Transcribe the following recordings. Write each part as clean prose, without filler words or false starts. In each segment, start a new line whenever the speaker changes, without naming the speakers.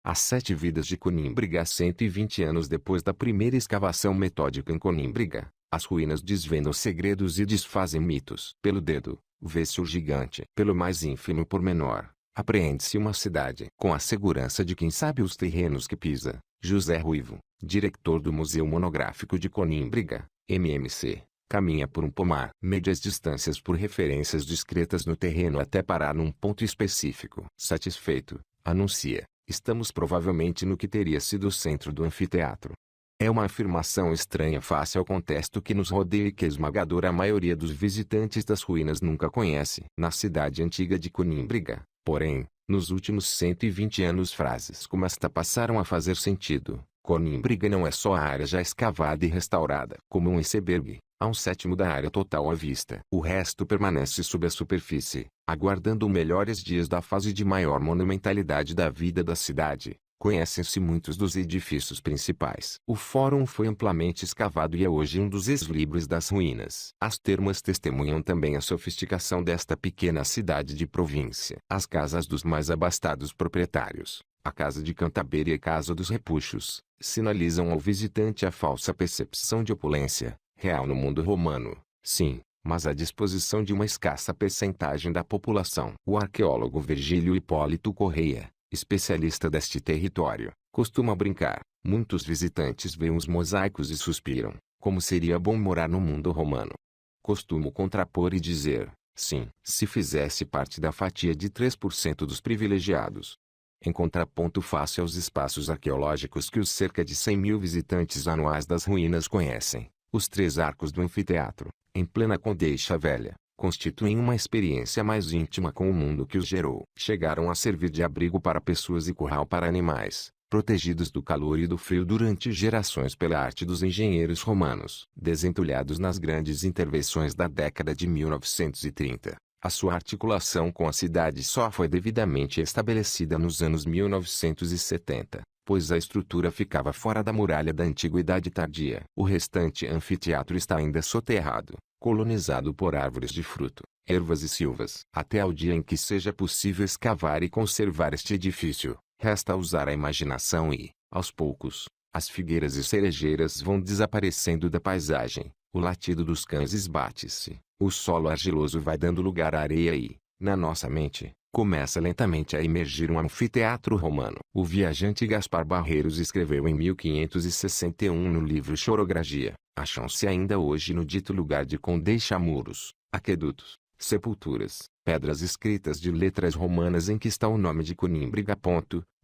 As Sete Vidas de Conímbriga. 120 anos depois da primeira escavação metódica em Conímbriga, as ruínas desvendam segredos e desfazem mitos. Pelo dedo, vê-se o gigante. Pelo mais ínfimo pormenor, apreende-se uma cidade. Com a segurança de quem sabe os terrenos que pisa, José Ruivo, diretor do Museu Monográfico de Conímbriga, MMC, caminha por um pomar. Mede as distâncias por referências discretas no terreno até parar num ponto específico. Satisfeito, anuncia: estamos provavelmente no que teria sido o centro do anfiteatro. É uma afirmação estranha face ao contexto que nos rodeia e que a esmagadora maioria dos visitantes das ruínas nunca conhece. Na cidade antiga de Conímbriga, porém, nos últimos 120 anos frases como esta passaram a fazer sentido. Conímbriga não é só a área já escavada e restaurada. Como um iceberg, há um sétimo da área total à vista. O resto permanece sob a superfície, aguardando melhores dias da fase de maior monumentalidade da vida da cidade. Conhecem-se muitos dos edifícios principais. O fórum foi amplamente escavado e é hoje um dos ex-libris das ruínas. As termas testemunham também a sofisticação desta pequena cidade de província. As casas dos mais abastados proprietários, a Casa de Cantabeira e a Casa dos Repuxos, sinalizam ao visitante a falsa percepção de opulência, real no mundo romano, sim, mas à disposição de uma escassa percentagem da população. O arqueólogo Virgílio Hipólito Correia, especialista deste território, costuma brincar: muitos visitantes veem os mosaicos e suspiram, como seria bom morar no mundo romano. Costumo contrapor e dizer: sim, se fizesse parte da fatia de 3% dos privilegiados. Em contraponto face aos espaços arqueológicos que os cerca de 100.000 visitantes anuais das ruínas conhecem, os três arcos do anfiteatro, em plena Condeixa Velha, constituem uma experiência mais íntima com o mundo que os gerou. Chegaram a servir de abrigo para pessoas e curral para animais, protegidos do calor e do frio durante gerações pela arte dos engenheiros romanos. Desentulhados nas grandes intervenções da década de 1930, a sua articulação com a cidade só foi devidamente estabelecida nos anos 1970, pois a estrutura ficava fora da muralha da Antiguidade Tardia. O restante anfiteatro está ainda soterrado, colonizado por árvores de fruto, ervas e silvas. Até ao dia em que seja possível escavar e conservar este edifício, resta usar a imaginação e, aos poucos, as figueiras e cerejeiras vão desaparecendo da paisagem, o latido dos cães esbate-se, o solo argiloso vai dando lugar à areia e, na nossa mente, começa lentamente a emergir um anfiteatro romano. O viajante Gaspar Barreiros escreveu em 1561 no livro Chorogragia: acham-se ainda hoje no dito lugar de Condeixa muros, aquedutos, sepulturas, pedras escritas de letras romanas em que está o nome de Conímbriga.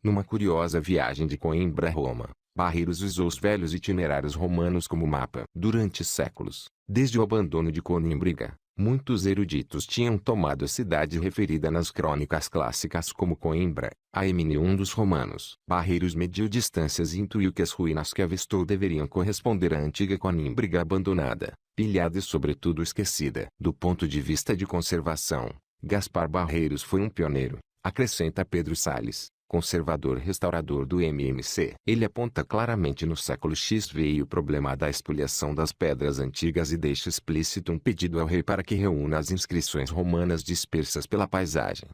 Numa curiosa viagem de Coimbra a Roma, Barreiros usou os velhos itinerários romanos como mapa. Durante séculos, desde o abandono de Conímbriga, muitos eruditos tinham tomado a cidade referida nas crônicas clássicas como Coimbra, a M1 dos romanos. Barreiros mediu distâncias e intuiu que as ruínas que avistou deveriam corresponder à antiga Conímbriga abandonada, pilhada e sobretudo esquecida. Do ponto de vista de conservação, Gaspar Barreiros foi um pioneiro, acrescenta Pedro Salles, conservador restaurador do MMC. Ele aponta claramente no século X veio o problema da expoliação das pedras antigas e deixa explícito um pedido ao rei para que reúna as inscrições romanas dispersas pela paisagem.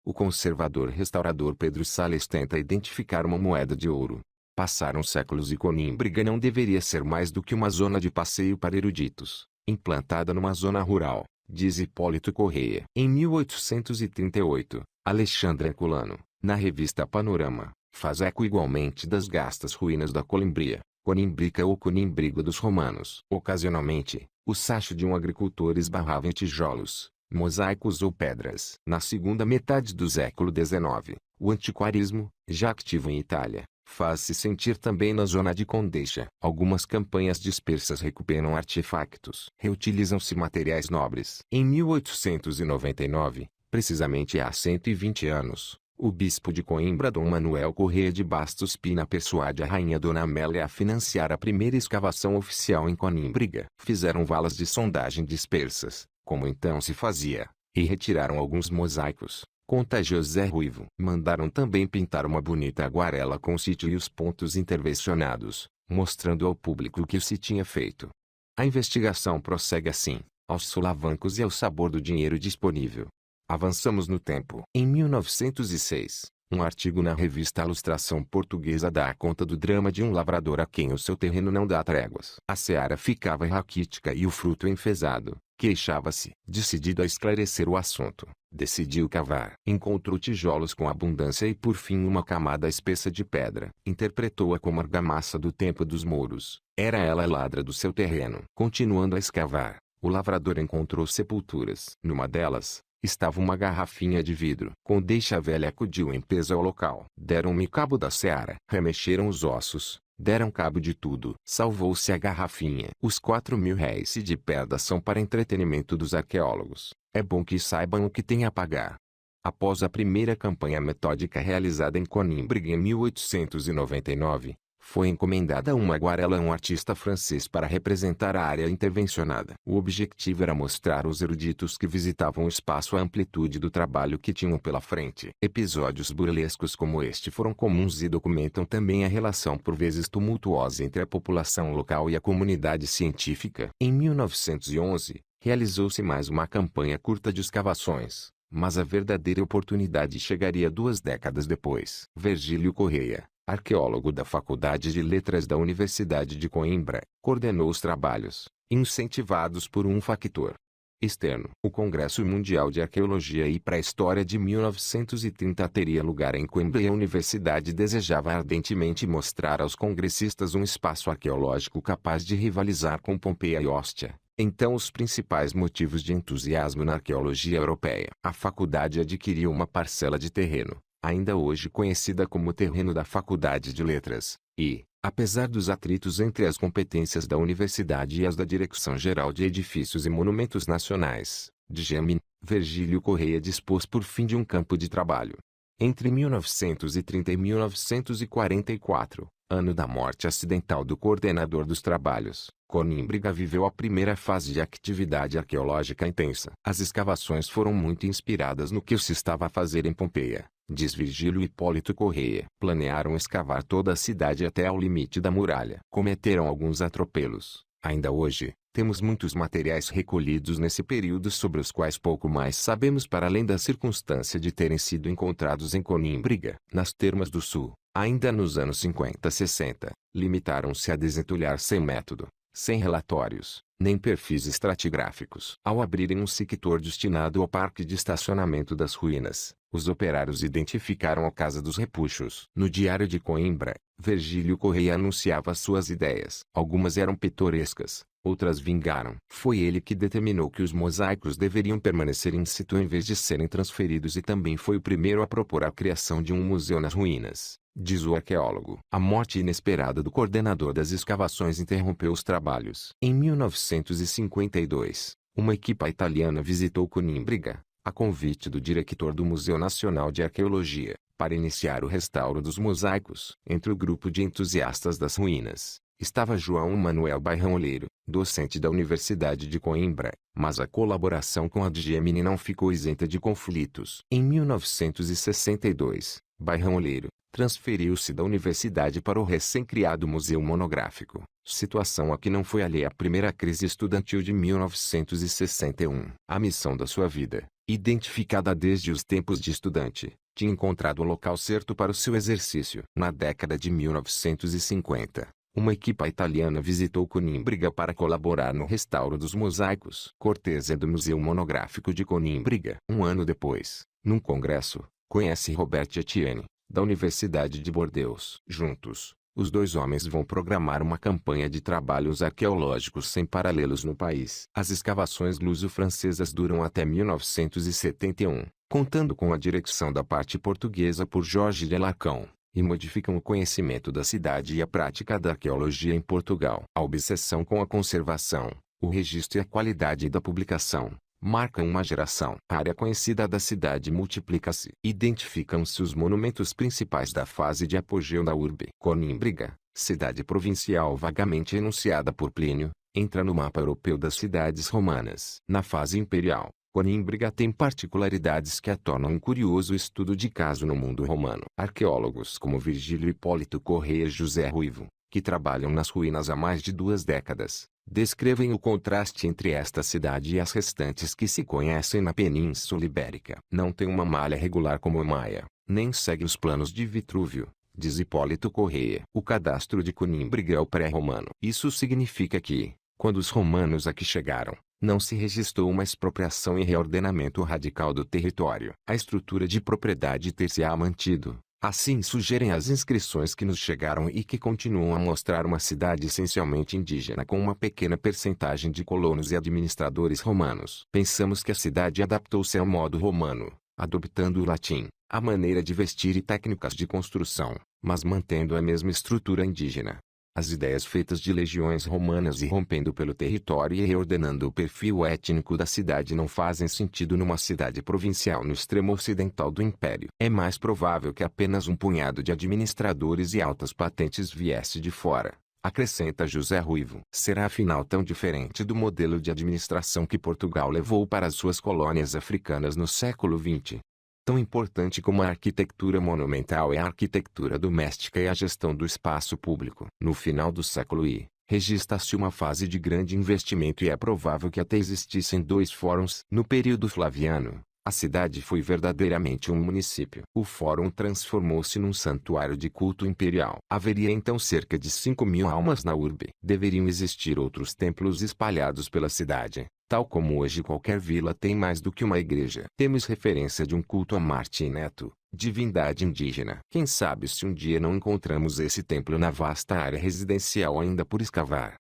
O conservador restaurador Pedro Salles tenta identificar uma moeda de ouro. Passaram séculos e Conímbriga não deveria ser mais do que uma zona de passeio para eruditos, implantada numa zona rural, diz Hipólito Correia. Em 1838, Alexandre Herculano, na revista Panorama, faz eco igualmente das gastas ruínas da Colimbria, Conímbrica ou Conímbriga dos romanos. Ocasionalmente, o sacho de um agricultor esbarrava em tijolos, mosaicos ou pedras. Na segunda metade do século XIX, o antiquarismo, já ativo em Itália, faz-se sentir também na zona de Condeixa. Algumas campanhas dispersas recuperam artefactos. Reutilizam-se materiais nobres. Em 1899, precisamente há 120 anos, o bispo de Coimbra Dom Manuel Corrêa de Bastos Pina persuade a rainha Dona Amélia a financiar a primeira escavação oficial em Conímbriga. Fizeram valas de sondagem dispersas, como então se fazia, e retiraram alguns mosaicos, conta José Ruivo. Mandaram também pintar uma bonita aguarela com o sítio e os pontos intervencionados, mostrando ao público o que se tinha feito. A investigação prossegue assim, aos solavancos e ao sabor do dinheiro disponível. Avançamos no tempo. Em 1906, Um artigo na revista Ilustração Portuguesa dá conta do drama de um lavrador a quem o seu terreno não dá tréguas. A seara ficava raquítica e o fruto enfezado. Queixava-se. Decidido a esclarecer o assunto, decidiu cavar. Encontrou tijolos com abundância e por fim uma camada espessa de pedra. Interpretou-a como argamassa do tempo dos mouros. Era ela a ladra do seu terreno. Continuando a escavar, o lavrador encontrou sepulturas. Numa delas, estava uma garrafinha de vidro. Com deixa velha acudiu em peso ao local. Deram-me cabo da seara. Remexeram os ossos. Deram cabo de tudo. Salvou-se a garrafinha. Os 4.000 réis de pedra são para entretenimento dos arqueólogos. É bom que saibam o que têm a pagar. Após a primeira campanha metódica realizada em Conímbriga em 1899, foi encomendada uma aguarela a um artista francês para representar a área intervencionada. O objetivo era mostrar aos eruditos que visitavam o espaço a amplitude do trabalho que tinham pela frente. Episódios burlescos como este foram comuns e documentam também a relação por vezes tumultuosa entre a população local e a comunidade científica. Em 1911, realizou-se mais uma campanha curta de escavações, mas a verdadeira oportunidade chegaria 2 décadas depois. Virgílio Correia, arqueólogo da Faculdade de Letras da Universidade de Coimbra, coordenou os trabalhos, incentivados por um factor externo. O Congresso Mundial de Arqueologia e Pré-História de 1930 teria lugar em Coimbra e a universidade desejava ardentemente mostrar aos congressistas um espaço arqueológico capaz de rivalizar com Pompeia e Ostia. Então os principais motivos de entusiasmo na arqueologia europeia. A faculdade adquiriu uma parcela de terreno, ainda hoje conhecida como terreno da Faculdade de Letras, e, apesar dos atritos entre as competências da universidade e as da Direção-Geral de Edifícios e Monumentos Nacionais, DGEM, Virgílio Correia dispôs por fim de um campo de trabalho. Entre 1930 e 1944, ano da morte acidental do coordenador dos trabalhos, Conímbriga viveu a primeira fase de atividade arqueológica intensa. As escavações foram muito inspiradas no que se estava a fazer em Pompeia, diz Virgílio Hipólito Correia. Planearam escavar toda a cidade até ao limite da muralha. Cometeram alguns atropelos. Ainda hoje, temos muitos materiais recolhidos nesse período sobre os quais pouco mais sabemos para além da circunstância de terem sido encontrados em Conímbriga. Nas Termas do Sul, ainda nos anos 50-60, limitaram-se a desentulhar sem método, sem relatórios, nem perfis estratigráficos. Ao abrirem um sector destinado ao parque de estacionamento das ruínas, os operários identificaram a Casa dos Repuxos. No Diário de Coimbra, Virgílio Correia anunciava suas ideias. Algumas eram pitorescas, outras vingaram. Foi ele que determinou que os mosaicos deveriam permanecer in situ em vez de serem transferidos e também foi o primeiro a propor a criação de um museu nas ruínas, diz o arqueólogo. A morte inesperada do coordenador das escavações interrompeu os trabalhos. Em 1952, uma equipa italiana visitou Conímbriga, a convite do diretor do Museu Nacional de Arqueologia, para iniciar o restauro dos mosaicos. Entre o grupo de entusiastas das ruínas, estava João Manuel Bairrão Oleiro, docente da Universidade de Coimbra, mas a colaboração com a DGEM não ficou isenta de conflitos. Em 1962, Bairrão Oleiro transferiu-se da universidade para o recém-criado Museu Monográfico, situação a que não foi alheia à primeira crise estudantil de 1961. A missão da sua vida, identificada desde os tempos de estudante, tinha encontrado o local certo para o seu exercício. Na década de 1950, uma equipa italiana visitou Conímbriga para colaborar no restauro dos mosaicos. Cortese do Museu Monográfico de Conímbriga. Um ano depois, num congresso, conhece Robert Etienne, da Universidade de Bordeaux. Juntos, os dois homens vão programar uma campanha de trabalhos arqueológicos sem paralelos no país. As escavações luso-francesas duram até 1971, contando com a direção da parte portuguesa por Jorge de Alarcão, e modificam o conhecimento da cidade e a prática da arqueologia em Portugal. A obsessão com a conservação, o registro e a qualidade da publicação marcam uma geração. A área conhecida da cidade multiplica-se. Identificam-se os monumentos principais da fase de apogeu da urbe. Conímbriga, cidade provincial vagamente enunciada por Plínio, entra no mapa europeu das cidades romanas. Na fase imperial, Conímbriga tem particularidades que a tornam um curioso estudo de caso no mundo romano. Arqueólogos como Virgílio Hipólito Correia e José Ruivo, que trabalham nas ruínas há mais de 2 décadas, Descrevem o contraste entre esta cidade e as restantes que se conhecem na Península Ibérica. Não tem uma malha regular como Maia, nem segue os planos de Vitrúvio, diz Hipólito Corrêa. O cadastro de Conímbriga é o pré-romano. Isso significa que, quando os romanos aqui chegaram, não se registrou uma expropriação e reordenamento radical do território. A estrutura de propriedade ter-se-á mantido. Assim sugerem as inscrições que nos chegaram e que continuam a mostrar uma cidade essencialmente indígena com uma pequena percentagem de colonos e administradores romanos. Pensamos que a cidade adaptou-se ao modo romano, adoptando o latim, a maneira de vestir e técnicas de construção, mas mantendo a mesma estrutura indígena. As ideias feitas de legiões romanas e rompendo pelo território e reordenando o perfil étnico da cidade não fazem sentido numa cidade provincial no extremo ocidental do império. É mais provável que apenas um punhado de administradores e altas patentes viesse de fora, acrescenta José Ruivo. Será afinal tão diferente do modelo de administração que Portugal levou para as suas colônias africanas no século XX? Tão importante como a arquitetura monumental é a arquitetura doméstica e a gestão do espaço público. No final do século I, registra-se uma fase de grande investimento e é provável que até existissem 2 fóruns. No período flaviano, a cidade foi verdadeiramente um município. O fórum transformou-se num santuário de culto imperial. Haveria então cerca de 5.000 almas na urbe. Deveriam existir outros templos espalhados pela cidade. Tal como hoje qualquer vila tem mais do que uma igreja. Temos referência de um culto a Marte Neto, divindade indígena. Quem sabe se um dia não encontramos esse templo na vasta área residencial ainda por escavar.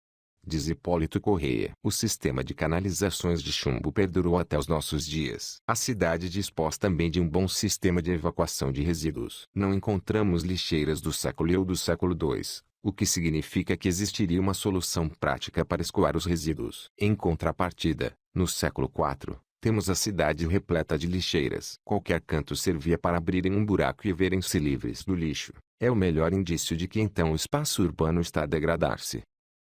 Diz Hipólito Corrêa. O sistema de canalizações de chumbo perdurou até os nossos dias. A cidade dispôs também de um bom sistema de evacuação de resíduos. Não encontramos lixeiras do século I ou do século II. O que significa que existiria uma solução prática para escoar os resíduos. Em contrapartida, no século IV, temos a cidade repleta de lixeiras. Qualquer canto servia para abrirem um buraco e verem-se livres do lixo. É o melhor indício de que então o espaço urbano está a degradar-se.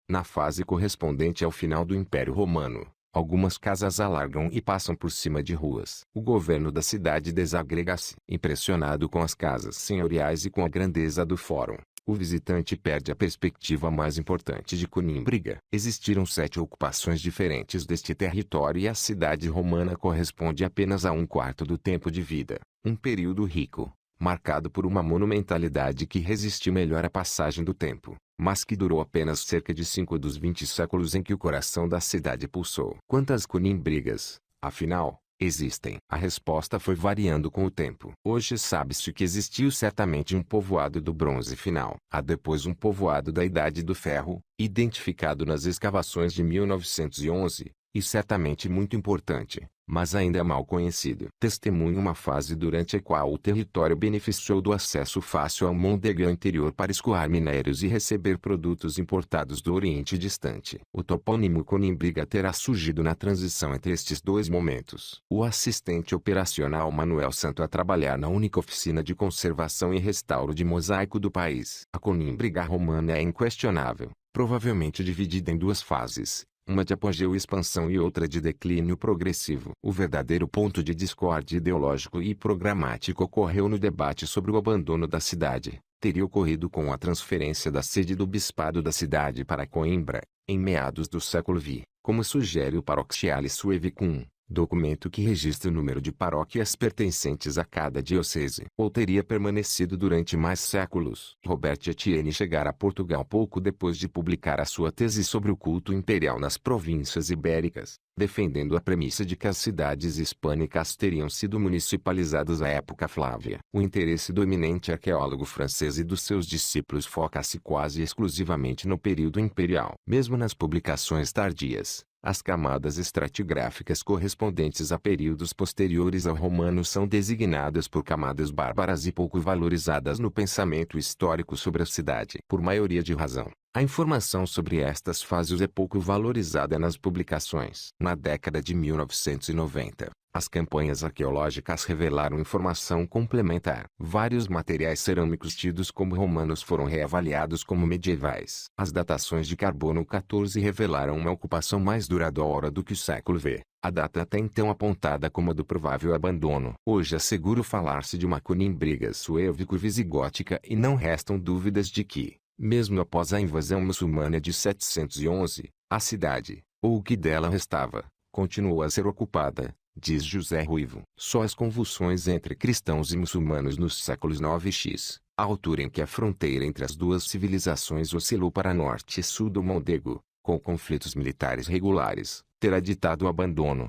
Na fase correspondente ao final do Império Romano, algumas casas alargam e passam por cima de ruas. O governo da cidade desagrega-se. Impressionado com as casas senhoriais e com a grandeza do fórum, o visitante perde a perspectiva mais importante de Conímbriga. Existiram 7 ocupações diferentes deste território e a cidade romana corresponde apenas a 1/4 do tempo de vida. Um período rico, marcado por uma monumentalidade que resistiu melhor à passagem do tempo, mas que durou apenas cerca de 5 dos 20 séculos em que o coração da cidade pulsou. Quantas Conímbrigas, afinal, existem? A resposta foi variando com o tempo. Hoje sabe-se que existiu certamente um povoado do Bronze Final. Há depois um povoado da Idade do Ferro, identificado nas escavações de 1911, e certamente muito importante, mas ainda mal conhecido. Testemunha uma fase durante a qual o território beneficiou do acesso fácil ao Mondegão interior para escoar minérios e receber produtos importados do Oriente distante. O topônimo Conímbriga terá surgido na transição entre estes 2 momentos. O assistente operacional Manuel Santo a trabalhar na única oficina de conservação e restauro de mosaico do país. A Conímbriga romana é inquestionável, provavelmente dividida em 2 fases. Uma de apogeu e expansão e outra de declínio progressivo. O verdadeiro ponto de discórdia ideológico e programático ocorreu no debate sobre o abandono da cidade. Teria ocorrido com a transferência da sede do bispado da cidade para Coimbra, em meados do século XX, como sugere o Parochiale Suevicum, documento que registra o número de paróquias pertencentes a cada diocese. Ou teria permanecido durante mais séculos. Robert Etienne chegara a Portugal pouco depois de publicar a sua tese sobre o culto imperial nas províncias ibéricas, defendendo a premissa de que as cidades hispânicas teriam sido municipalizadas à época Flávia. O interesse do eminente arqueólogo francês e dos seus discípulos foca-se quase exclusivamente no período imperial. Mesmo nas publicações tardias, as camadas estratigráficas correspondentes a períodos posteriores ao romano são designadas por camadas bárbaras e pouco valorizadas no pensamento histórico sobre a cidade. Por maioria de razão, a informação sobre estas fases é pouco valorizada nas publicações. Na década de 1990, as campanhas arqueológicas revelaram informação complementar. Vários materiais cerâmicos tidos como romanos foram reavaliados como medievais. As datações de carbono 14 revelaram uma ocupação mais duradoura do que o século V, a data até então apontada como a do provável abandono. Hoje é seguro falar-se de uma Conímbriga suevico-visigótica e não restam dúvidas de que, mesmo após a invasão muçulmana de 711, A cidade, ou o que dela restava, continuou a ser ocupada, diz José Ruivo. Só as convulsões entre cristãos e muçulmanos nos séculos 9x, a altura em que a fronteira entre as duas civilizações oscilou para norte e sul do Mondego, com conflitos militares regulares, terá ditado o abandono.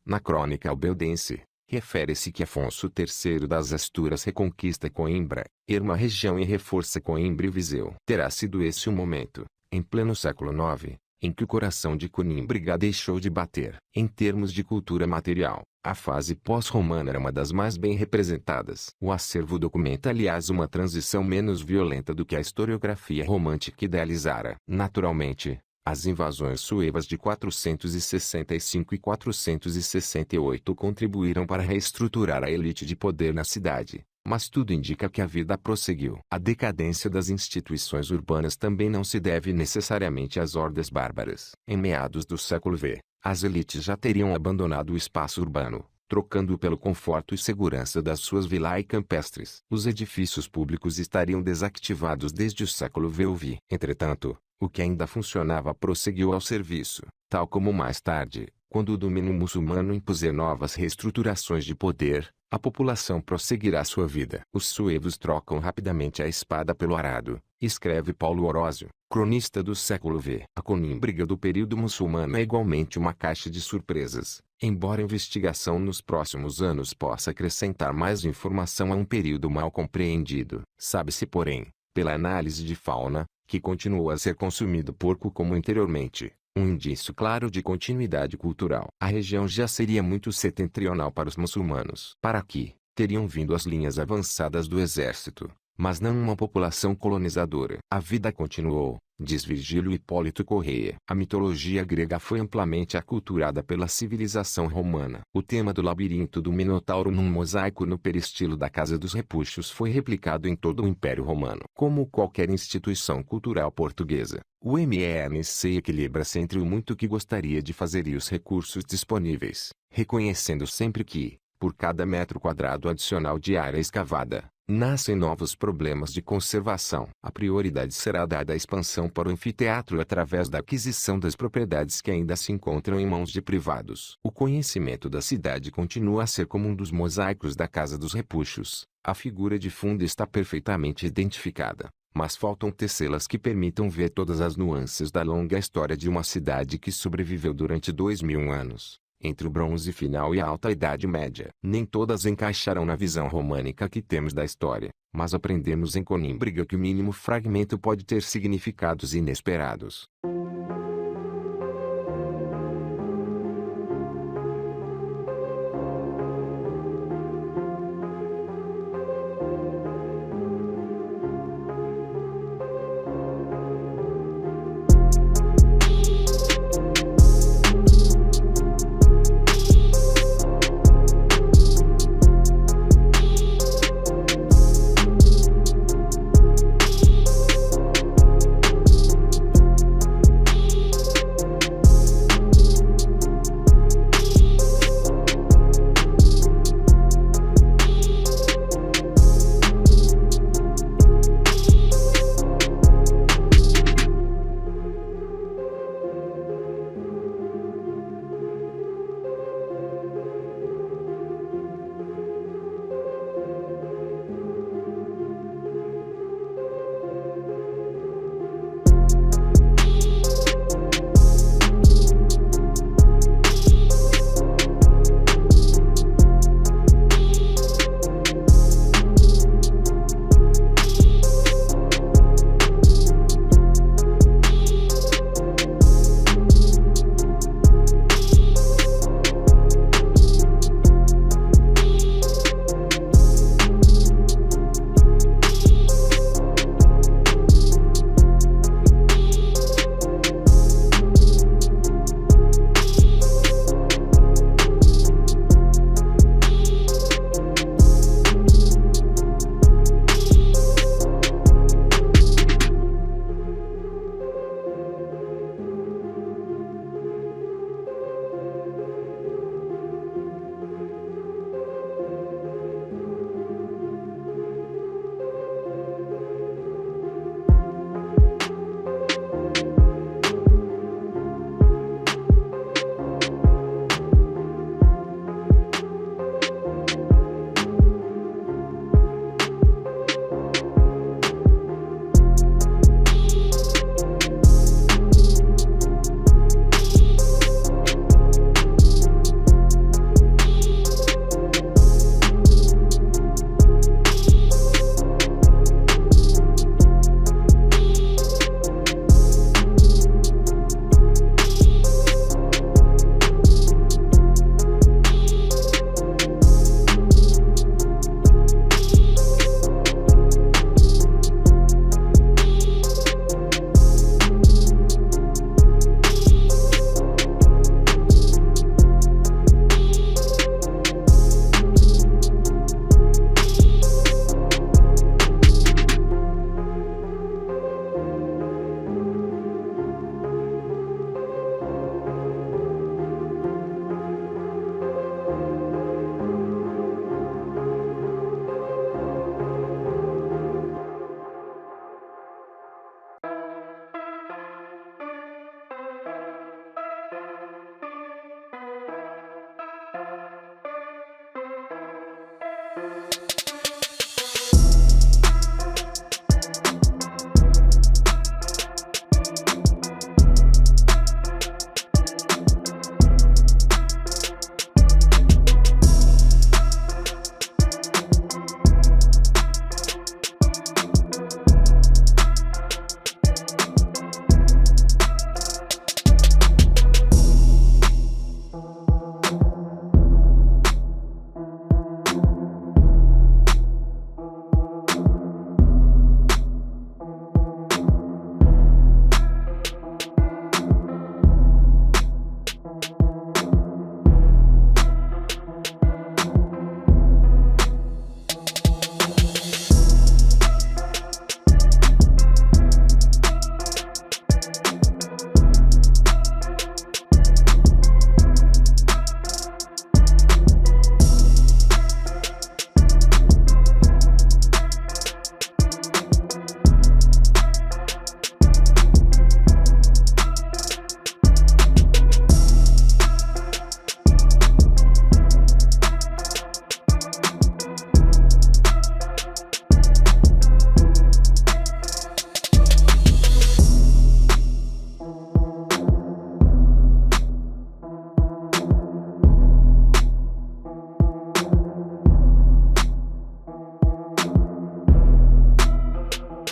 Na crônica albeldense, refere-se que Afonso III das Asturas reconquista Coimbra, erma a região e reforça Coimbra e Viseu. Terá sido esse o momento, em pleno século IX, em que o coração de Conímbriga deixou de bater. Em termos de cultura material, a fase pós-romana era uma das mais bem representadas. O acervo documenta aliás uma transição menos violenta do que a historiografia romântica idealizara. Naturalmente, as invasões suevas de 465 e 468 contribuíram para reestruturar a elite de poder na cidade, mas tudo indica que a vida prosseguiu. A decadência das instituições urbanas também não se deve necessariamente às hordas bárbaras. Em meados do século V, as elites já teriam abandonado o espaço urbano, trocando-o pelo conforto e segurança das suas vilas campestres. Os edifícios públicos estariam desativados desde o século V. Entretanto, o que ainda funcionava prosseguiu ao serviço, tal como mais tarde, quando o domínio muçulmano impuser novas reestruturações de poder, a população prosseguirá sua vida. Os suevos trocam rapidamente a espada pelo arado, escreve Paulo Orósio, cronista do século V. A Conímbriga do período muçulmano é igualmente uma caixa de surpresas, embora a investigação nos próximos anos possa acrescentar mais informação a um período mal compreendido. Sabe-se, porém, pela análise de fauna, que continuou a ser consumido porco como anteriormente, um indício claro de continuidade cultural. A região já seria muito setentrional para os muçulmanos. Para aqui, teriam vindo as linhas avançadas do exército, mas não uma população colonizadora. A vida continuou, diz Virgílio Hipólito Correia. A mitologia grega foi amplamente aculturada pela civilização romana. O tema do labirinto do Minotauro num mosaico no peristilo da Casa dos Repuxos foi replicado em todo o Império Romano. Como qualquer instituição cultural portuguesa, o MNC equilibra-se entre o muito que gostaria de fazer e os recursos disponíveis, reconhecendo sempre que, por cada metro quadrado adicional de área escavada, nascem novos problemas de conservação. A prioridade será dada à expansão para o anfiteatro através da aquisição das propriedades que ainda se encontram em mãos de privados. O conhecimento da cidade continua a ser como um dos mosaicos da Casa dos Repuxos. A figura de fundo está perfeitamente identificada, mas faltam tecê-las que permitam ver todas as nuances da longa história de uma cidade que sobreviveu durante 2000 anos. Entre o bronze final e a alta idade média. Nem todas encaixarão na visão românica que temos da história, mas aprendemos em Conímbriga que o mínimo fragmento pode ter significados inesperados.